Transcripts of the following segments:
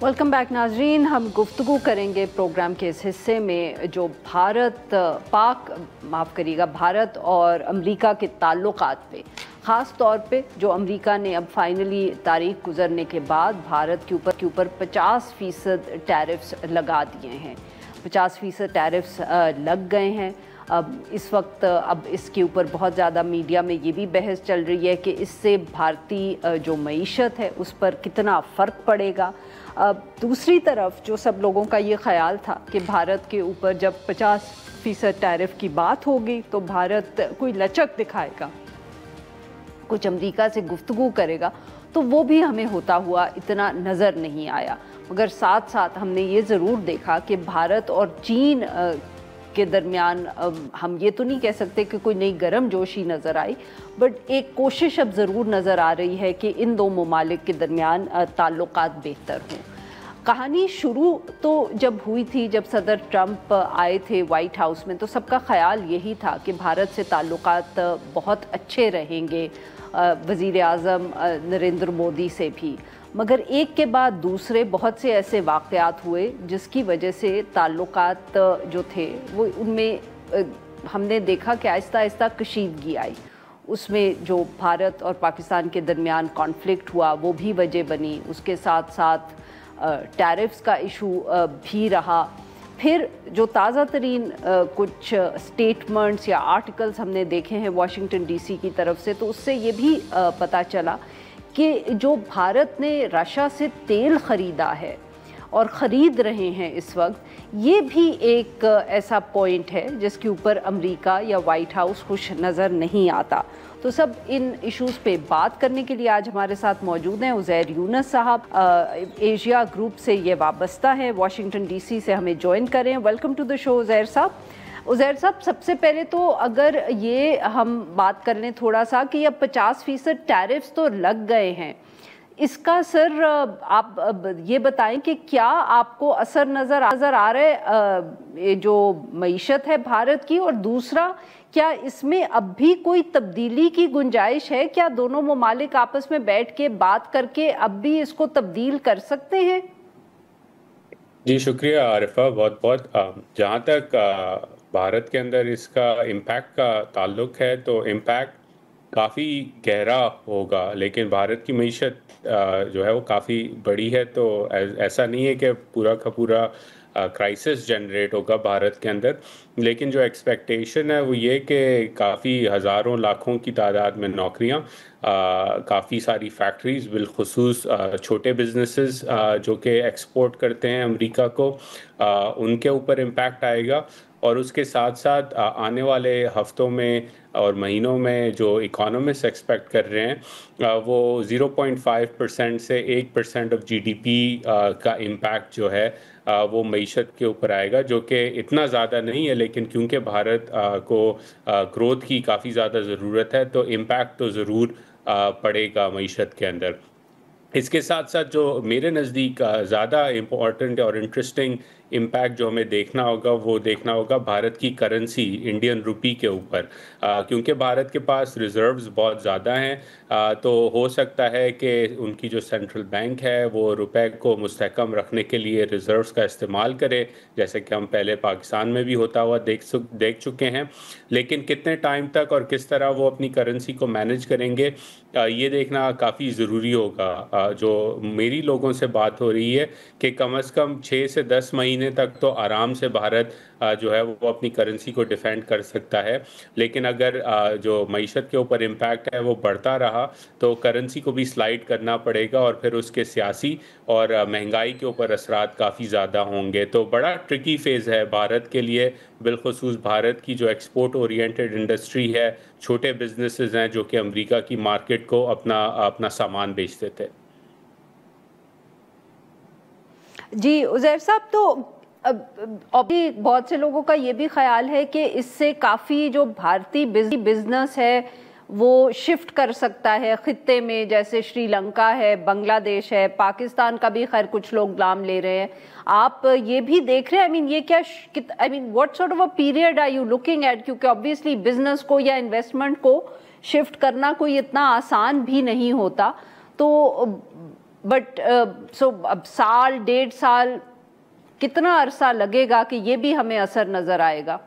Welcome back नाजरीन। हम गुफ्तगू करेंगे प्रोग्राम के इस हिस्से में जो भारत और अमेरिका के ताल्लुकात पे, ख़ास तौर पे जो अमेरिका ने अब फाइनली तारीख गुजरने के बाद भारत के ऊपर 50% टैरिफ्स लगा दिए हैं। 50% टैरिफ्स लग गए हैं। अब इस वक्त इसके ऊपर बहुत ज़्यादा मीडिया में ये भी बहस चल रही है कि इससे भारतीय जो मईशत है उस पर कितना फ़र्क पड़ेगा। दूसरी तरफ जो सब लोगों का ये ख्याल था कि भारत के ऊपर जब 50% टैरिफ की बात होगी तो भारत कोई लचक दिखाएगा, कुछ अमेरिका से गुफ्तगू करेगा, तो वो भी हमें होता हुआ इतना नज़र नहीं आया। मगर साथ साथ हमने ये ज़रूर देखा कि भारत और चीन के दरमियान हम ये तो नहीं कह सकते कि कोई नई गर्म जोशी नज़र आई, बट एक कोशिश अब ज़रूर नज़र आ रही है कि इन दो ममालिक के दरमियान ताल्लुकात बेहतर हों। कहानी शुरू तो जब हुई थी, जब सदर ट्रंप आए थे वाइट हाउस में, तो सबका ख्याल यही था कि भारत से ताल्लुकात बहुत अच्छे रहेंगे, वज़ीर आज़म नरेंद्र मोदी से भी। मगर एक के बाद दूसरे बहुत से ऐसे वाक़यात हुए जिसकी वजह से ताल्लुकात जो थे वो उनमें हमने देखा कि आहिस्ता आहिस्ता कशीदगी आई। उसमें जो भारत और पाकिस्तान के दरमियान कॉन्फ्लिक्ट हुआ वो भी वजह बनी, उसके साथ साथ टैरिफ्स का इशू भी रहा। फिर जो ताज़ा तरीन कुछ स्टेटमेंट्स या आर्टिकल्स हमने देखे हैं वाशिंगटन डीसी की तरफ से, तो उससे ये भी पता चला कि जो भारत ने रशिया से तेल ख़रीदा है और ख़रीद रहे हैं इस वक्त, ये भी एक ऐसा पॉइंट है जिसके ऊपर अमेरिका या वाइट हाउस खुश नज़र नहीं आता। तो सब इन इश्यूज़ पे बात करने के लिए आज हमारे साथ मौजूद हैं उज़ैर यूनुस साहब, एशिया ग्रुप से ये वाबस्ता है, वाशिंगटन डीसी से हमें ज्वाइन करें। Welcome to the show Uzair साहब। उज़ैर साहब, सबसे पहले तो अगर ये हम बात कर लें थोड़ा सा कि अब 50% टैरिफ्स तो लग गए हैं, इसका सर आप ये बताएं कि क्या आपको असर नज़र आ रहा है जो मईशत है भारत की, और दूसरा क्या इसमें अब भी कोई तब्दीली की गुंजाइश है? क्या दोनों ममालिक आपस में बैठ के बात करके अब भी इसको तब्दील कर सकते हैं? जी शुक्रिया आरिफा, बहुत बहुत। जहाँ तक भारत के अंदर इसका इम्पैक्ट का ताल्लुक है तो इम्पैक्ट काफ़ी गहरा होगा, लेकिन भारत की मईशत जो है वो काफ़ी बड़ी है, तो ऐसा नहीं है कि पूरा का पूरा क्राइसिस जनरेट होगा भारत के अंदर। लेकिन जो एक्सपेक्टेशन है वो ये कि काफ़ी हज़ारों लाखों की तादाद में नौकरियां, काफ़ी सारी फैक्ट्रीज़, बिलखुसूस छोटे बिजनेसेस जो कि एक्सपोर्ट करते हैं अमेरिका को, उनके ऊपर इम्पैक्ट आएगा। और उसके साथ साथ आने वाले हफ्तों में और महीनों में जो इकोनॉमिस्ट एक्सपेक्ट कर रहे हैं वो 0.5% से 1% ऑफ जीडीपी का इम्पैक्ट जो है वो मईशत के ऊपर आएगा, जो कि इतना ज़्यादा नहीं है, लेकिन क्योंकि भारत को ग्रोथ की काफ़ी ज़्यादा ज़रूरत है तो इम्पैक्ट तो ज़रूर पड़ेगा मईशत के अंदर। इसके साथ साथ जो मेरे नज़दीक ज़्यादा इम्पॉर्टेंट और इंटरेस्टिंग इम्पैक्ट जो हमें देखना होगा वो देखना होगा भारत की करेंसी इंडियन रुपी के ऊपर, क्योंकि भारत के पास रिज़र्व्स बहुत ज़्यादा हैं। तो हो सकता है कि उनकी जो सेंट्रल बैंक है वो रुपए को मुस्तहकम रखने के लिए रिज़र्व्स का इस्तेमाल करे, जैसे कि हम पहले पाकिस्तान में भी होता हुआ देख चुके हैं। लेकिन कितने टाइम तक और किस तरह वो अपनी करेंसी को मैनेज करेंगे ये देखना काफ़ी ज़रूरी होगा। जो मेरी लोगों से बात हो रही है कि कम से कम 6 से 10 महीने तक तो आराम से भारत जो है वो अपनी करेंसी को डिफेंड कर सकता है। लेकिन अगर जो मईशत के ऊपर इम्पैक्ट है वो बढ़ता रहा तो करेंसी को भी स्लाइड करना पड़ेगा और फिर उसके सियासी और महंगाई के ऊपर असरात काफ़ी ज़्यादा होंगे। तो बड़ा ट्रिकी फेज़ है भारत के लिए, बिलखुसूस भारत की जो एक्सपोर्ट ओरिएंटेड इंडस्ट्री है, छोटे बिजनेसेस हैं जो कि अमेरिका की मार्केट को अपना सामान बेचते थे। जी उज़ैर साहब, तो अभी बहुत से लोगों का ये भी ख्याल है कि इससे काफ़ी जो भारतीय बिजनेस है वो शिफ्ट कर सकता है खित्ते में, जैसे श्रीलंका है, बांग्लादेश है, पाकिस्तान का भी खैर कुछ लोग नाम ले रहे हैं। आप ये भी देख रहे हैं? ये क्या what sort of a period are you looking at? क्योंकि ऑब्वियसली बिजनेस को या इन्वेस्टमेंट को शिफ्ट करना कोई इतना आसान भी नहीं होता। तो بٹ سو اب سال 1.5 سال کتنا عرصہ لگے گا کہ یہ بھی ہمیں اثر نظر آئے گا؟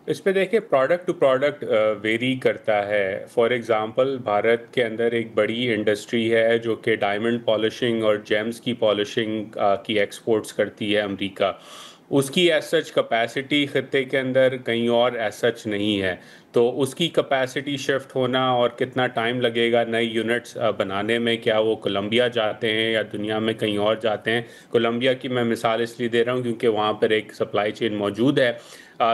اس پہ دیکھیں پروڈکٹ ٹو پروڈکٹ ویری کرتا ہے. فار ایگزامپل بھارت کے اندر ایک بڑی انڈسٹری ہے جو کہ ڈائمنڈ پالشنگ اور جیمز کی پالشنگ کی ایکسپورٹس کرتی ہے امریکہ. اس کی ایز سچ کیپیسٹی خطے کے اندر کہیں اور ایز سچ نہیں ہے, تو اس کی کیپیسٹی شفٹ ہونا اور کتنا ٹائم لگے گا نئی یونٹس بنانے میں, کیا وہ کولمبیا جاتے ہیں یا دنیا میں کہیں اور جاتے ہیں. کولمبیا کی میں مثال اس لیے دے رہا ہوں کیونکہ وہاں پر ایک سپلائی چین موجود ہے,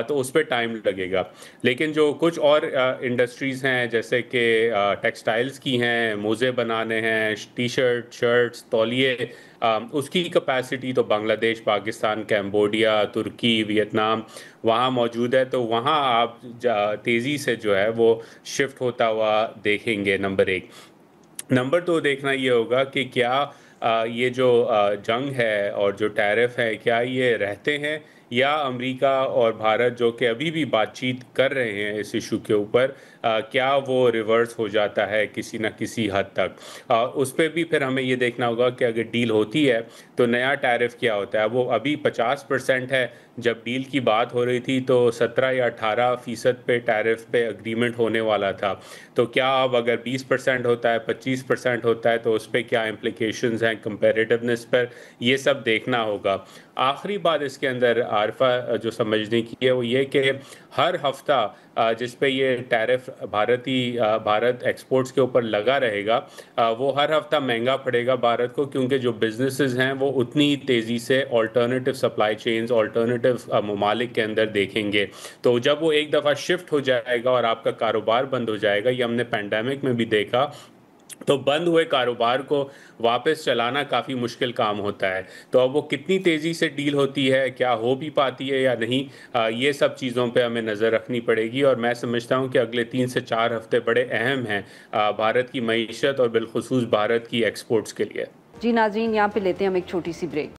تو اس پہ ٹائم لگے گا. لیکن جو کچھ اور انڈسٹریز ہیں جیسے کہ ٹیکسٹائلز کی ہیں, موزے بنانے ہیں, ٹی شرٹ, شرٹس, تولیے, اس کی کیپیسٹی تو بنگلہ دیش, پاکستان, کمبوڈیا, ترکی, ویتنام وہاں موجود ہے, تو وہاں آپ تیزی سے جو ہے وہ شفٹ ہوتا ہوا دیکھیں گے. نمبر 1. نمبر 2 دیکھنا یہ ہوگا کہ کیا یہ جو جنگ ہے اور جو ٹیرف ہے کیا یہ رہتے ہیں, یا امریکہ اور بھارت جو کہ ابھی بھی بات چیت کر رہے ہیں اس ایشو کے اوپر, کیا وہ ریورس ہو جاتا ہے کسی نہ کسی حد تک. اس پہ بھی پھر ہمیں یہ دیکھنا ہوگا کہ اگر ڈیل ہوتی ہے تو نیا ٹیرف کیا ہوتا ہے. وہ ابھی 50% ہے, جب ڈیل کی بات ہو رہی تھی تو 17 یا 18% پہ ٹیرف پہ اگریمنٹ ہونے والا تھا. تو کیا اب اگر 20% ہوتا ہے, 25% ہوتا ہے, تو اس پہ کیا امپلیکیشنز ہیں کمپیریٹیونیس پر, یہ سب دیکھنا ہوگا. آخری بات اس کے اندر عارفہ جو سمجھنے کی ہے وہ یہ کہ ہر ہفتہ جس پہ یہ ٹیرف بھارت ایکسپورٹس کے اوپر لگا رہے گا, وہ ہر ہفتہ مہنگا پڑے گا بھارت کو, کیونکہ جو بزنسز ہیں وہ اتنی تیزی سے آلٹرنیٹیو سپلائی چینز آلٹرنیٹیو ممالک کے اندر دیکھیں گے. تو جب وہ ایک دفعہ شفٹ ہو جائے گا اور آپ کا کاروبار بند ہو جائے گا, یہ ہم نے پینڈیمک میں بھی دیکھا, تو بند ہوئے کاروبار کو واپس چلانا کافی مشکل کام ہوتا ہے. تو اب وہ کتنی تیزی سے ڈیل ہوتی ہے, کیا ہو بھی پاتی ہے یا نہیں, یہ سب چیزوں پہ ہمیں نظر رکھنی پڑے گی. اور میں سمجھتا ہوں کہ اگلے 3 سے 4 ہفتے بڑے اہم ہیں بھارت کی معیشت اور بالخصوص بھارت کی ایکسپورٹس کے لیے. جی ناظرین, یہاں پہ لیتے ہیں ہم ایک چھوٹی سی بریک.